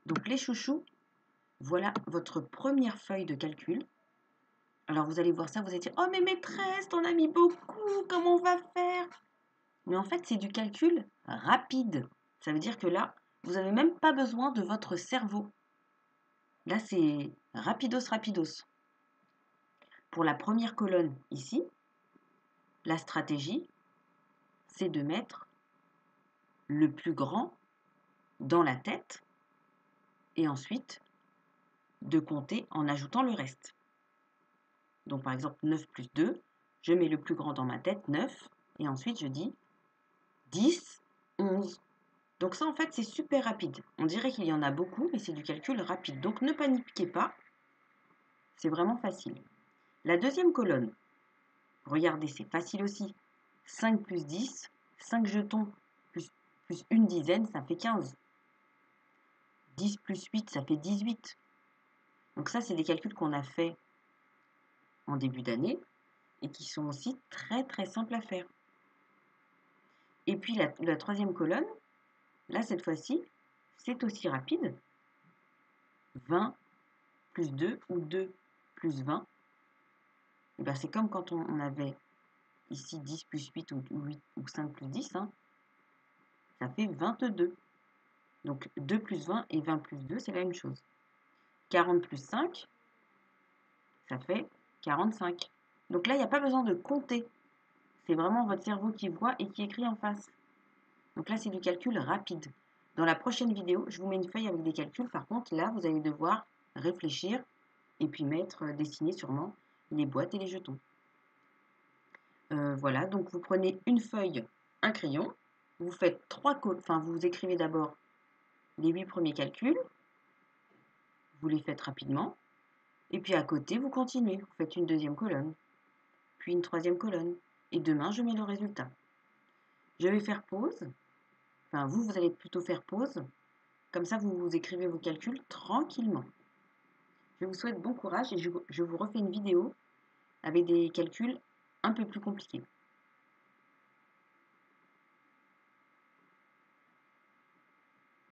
Donc les chouchous, voilà votre première feuille de calcul. Alors vous allez voir ça, vous allez dire « Oh mais maîtresse, t'en as mis beaucoup, comment on va faire ?» Mais en fait, c'est du calcul rapide. Ça veut dire que là, vous n'avez même pas besoin de votre cerveau. Là, c'est rapidos, rapidos. Pour la première colonne ici, la stratégie, c'est de mettre le plus grand dans la tête et ensuite de compter en ajoutant le reste. Donc par exemple 9 plus 2, je mets le plus grand dans ma tête, 9, et ensuite je dis 10, 11. Donc ça en fait c'est super rapide. On dirait qu'il y en a beaucoup, mais c'est du calcul rapide. Donc ne paniquez pas, c'est vraiment facile. La deuxième colonne, regardez, c'est facile aussi. 5 plus 10, 5 jetons plus une dizaine, ça fait 15. 10 plus 8, ça fait 18. Donc ça, c'est des calculs qu'on a fait en début d'année et qui sont aussi très très simples à faire. Et puis la troisième colonne, là cette fois-ci, c'est aussi rapide. 20 plus 2 ou 2 plus 20. Et bien c'est comme quand on avait ici 10 plus 8 ou 8 ou 5 plus 10. Hein, ça fait 22. Donc 2 plus 20 et 20 plus 2, c'est la même chose. 40 plus 5, ça fait 45. Donc là, il n'y a pas besoin de compter. C'est vraiment votre cerveau qui voit et qui écrit en face. Donc là, c'est du calcul rapide. Dans la prochaine vidéo, je vous mets une feuille avec des calculs. Par contre, là, vous allez devoir réfléchir et puis dessiner sûrement les boîtes et les jetons. Voilà, donc vous prenez une feuille, un crayon. Vous faites vous écrivez d'abord les 8 premiers calculs. Vous les faites rapidement. Et puis à côté, vous continuez. Vous faites une deuxième colonne, puis une troisième colonne. Et demain, je mets le résultat. Je vais faire pause. Enfin, vous allez plutôt faire pause. Comme ça, vous écrivez vos calculs tranquillement. Je vous souhaite bon courage et je vous refais une vidéo avec des calculs un peu plus compliqués.